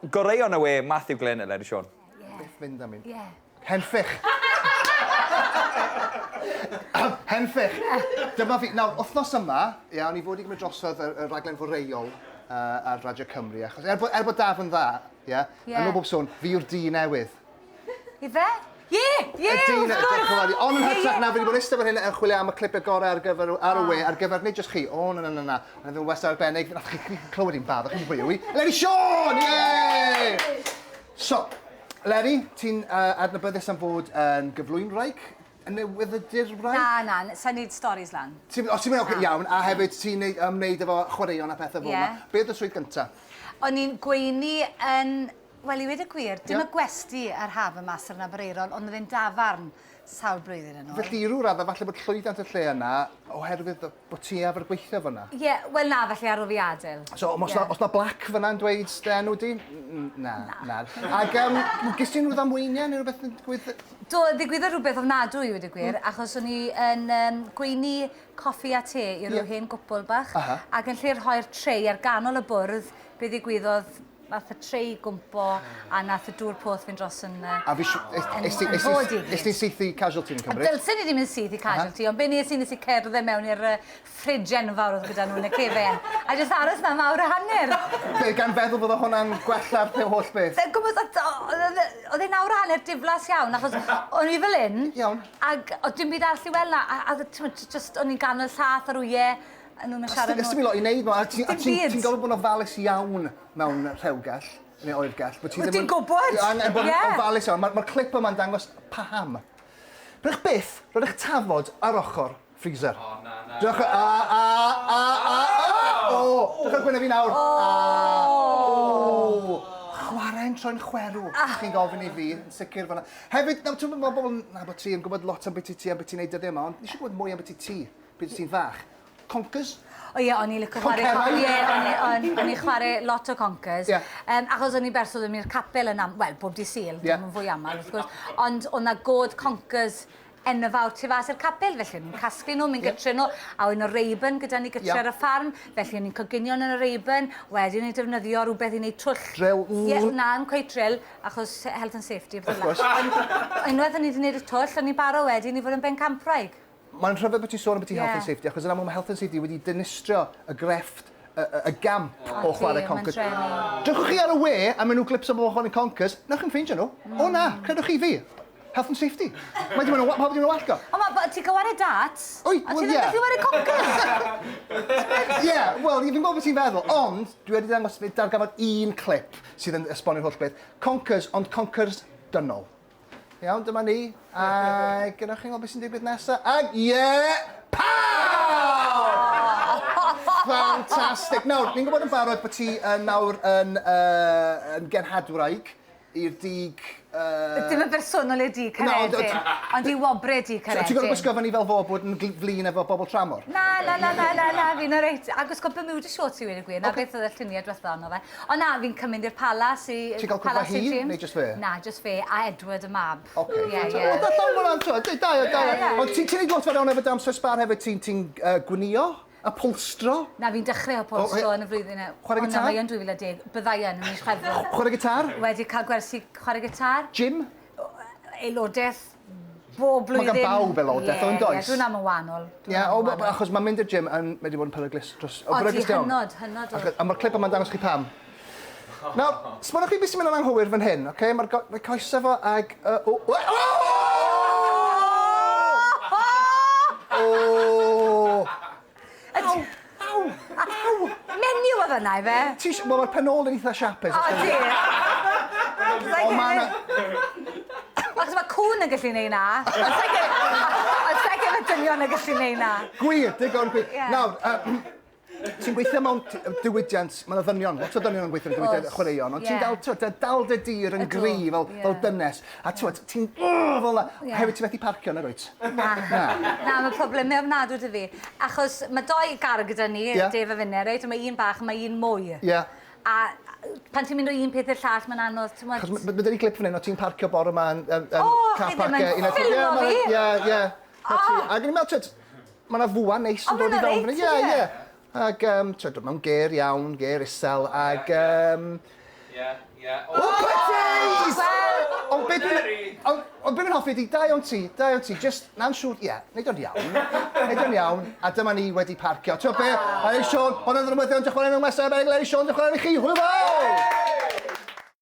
Goreion y we Matthew Glyn Eleri Sion. Beth fynd am un? Ie. Henffych. Henffych. Dyma fi. Nawr, wythnos yma, o'n i fod i gymryd drosodd y raglen foreol ar Radio Cymru. Achos er bod daf yn dda, yn o bob sôn, fi yw'r di newydd. I fe? Ie, Ond yn hytrach na, fi wedi bod eistedd fan hyn yn chwilio am y clipau gorau ar y we, ar gyfer nid jyst chi, na. Yn ddim west arbennig, nath chi clywed i'n bad, chi'n pwy yw i? Eleri Sion! Ie! So, Eleri, ti'n adnabyddus am fod yn gyflwy'n raig? Yn newyddiadur'r raig? Na, sa'n neud storis lan. Ti'n mynd, iawn, a hefyd ti'n wneud efo chwaraeon a pethau fel yma. Be oedd y swydd gyntaf? O'n i'n gweini yn... Wel, i wedi gwir, dim y gwesti ar haf y mas ar Nabareron, ond oedd e'n dafarn sawl blwyddyn yn ôl. Felly i rhyw radda, falle bod llwyddiant y lle yna, oherwydd bod ti efo'r gweithio fyna? Ie, wel na, felly ar o fi adael. So, os na black fyna yn dweud enw di? Na. Ac gys ti'n rhywbeth am weiniau neu rhywbeth yn gweithio? Do, ddigwyddodd rhywbeth ofnadwy i wedi gwir, achos o'n i yn gweini coffi a te i ryw hen gwpl bach, ac yn lle rhoi'r trei ar ganol y bwrdd, be ddigwyddodd nath y trei gwmpo a nath y dŵr poth fynd dros yn... A fi ys ti'n syth i casualty yn Cymru? Dylsyn ni ddim yn syth i casualty, ond be nes i cerdded mewn i'r ffridge enfawr oedd gyda nhw yn y cefen. A jyst aros na mawr a hanner. Be, gan feddwl bod hwnna'n gwella'r pe holl beth? Oedd e'n awr a hanner diflas iawn, achos o'n i fel un. Iawn. Ac oedd dim byd arall i weld na, a o'n i'n ganol llath ar wyau. Ys ti'n mynd i wneud nhw, a ti'n gofod bod yn ofalus iawn mewn rhewgell, neu oergell. Wyt ti'n gwybod? Yn ofalus iawn, mae'r clip yma'n dangos pam. Rydych byth, rydych tafod ar ochr freezer. O, na. Rydych ar gwyneb fi nawr. Chwarae'n troi'n chwerw, chi'n gofyn i fi, yn sicr fan'na. Hefyd, ti'n meddwl bobl na bod ti yn gwybod lot am beth i ti, am beth ti'n neud dyddiau yma, ond nes i gwybod mwy am beth i ti, beth ti'n fach. Conkers? O ie, o'n i licio chwarae... O'n i chwarae lot o conkers. Achos o'n i bersod yn i'r capel yn wel, bob di Sul, ddim yn fwy amal, wrth gwrs. Ond o'n na god conkers enfawr tu fas i'r capel, felly o'n i'n casglu nhw, mi'n gytre nhw, a o'n i'n reiben gyda ni gytre ar y ffarm, felly o'n i'n coginion yn y reiben, wedyn ni'n defnyddio rhywbeth i wneud twll. Drill? Ie, na, yn cweith drill, achos health and safety. Of course. Unwaith o'n i wedi gwneud y twll, o'n i baro wedyn i fod yn ben campraig. Mae'n rhyfedd bod ti'n sôn am beth i health and safety, achos yn aml mae health and safety wedi dinistrio y grefft, y gamp o chwarae conkers. Dywch chi ar y we, a maen nhw glips o bobl chwarae conkers, nawch chi'n ffeindio nhw. O na, credwch chi fi. Health and safety. Mae di mynd yn wallgo. O, ti'n gwared darts? Oi, a ti'n ddim gallu wared conkers? Ie, wel, fi'n gwybod beth ti'n feddwl, ond dwi wedi dangos dargafod un clip sydd yn esbonio'r holl beth. Conkers, ond conkers dynol. Iawn, dyma ni. A gyda chi'n gwybod beth sy'n digwydd nesaf? Ag pow! Fantastic. Nawr, ni'n gwybod yn barod bod ti nawr yn genhadwraig i'r dig... Dim yn bersonol i'r dig Caredin, ond i wobre dig Caredin. Ti'n gwybod gwisgo fan i fel fo bod yn flin efo bobl tramor? Na, fi'n reit. A gwisgo Bermuda shorts i wedi gwir, na beth oedd y lluniau diwethaf ono fe. Ond na, fi'n cymryd i'r palas i... Ti'n cael cwrfa hi, neu just fe? Na, just fe, a Edward y mab. Oce. Da. Ond ti'n neud lot fel iawn efo damser sbar hefyd, ti'n gwnïo? Upholstro? Na, fi'n dechrau upholstro yn y flwyddyn. Chwarae gitar? Ond na, mae yn 2010. Byddai yn mis Chwefror. Chwarae gitar? Wedi cael gwersi chwarae gitar. Gym? Aelodaeth bob blwyddyn. Mae gan bawb aelodaeth, o'n does? Ie, dwi'n am yn wahanol. Ie, achos mae'n mynd i'r gym yn wedi bod yn peryglis dros... O, di hynod. A mae'r clip yma'n dangos chi pam. Nawr, sbonwch chi beth sy'n mynd yn anghywir fan hyn, oce? Mae coesau fo ag... Menu oedd yna i fe? Wel, mae'r penol yn eitha siapus. O, di. Achos mae cwn yn gallu neud na. Ond segen y dynion yn gallu neud na. Gwir, digon gwir. Nawr, ti'n gweithio mewn diwydiant, mae'n ddynion, lot o dynion yn gweithio mewn diwydiant chwaraeon, ond ti'n dal dy dir yn gri fel dynes, a ti'n fel na, hefyd ti'n methu parcio na rwyt? Na, mae problemau ofnadw dy fi, achos mae doi gar gyda ni, Dave a Finne, reit, mae un bach, mae un mwy. A pan ti'n mynd o un peth i'r llall, mae'n anodd, ti'n mwyn... Achos mae dyn ni clip fan hyn, o ti'n parcio bore yma yn car-park... O, chi ddim yn ffilmo fi? Ie. Ac yn meddwl, mae yna fwa neis yn dod i fewn fan hyn. Ie. Ac, mewn ger iawn, ger isel, ac... O, Pydys! Ond beth dwi'n hoffi di, da iawn ti, just na'n siŵr, neud o'n iawn, a dyma ni wedi parcio. Ti'n be, Eleri Sion, hwn yn ddrwyddion, diolch yn fawr am ymwneud, Eleri Sion, diolch yn fawr i chi, hwyl fawr!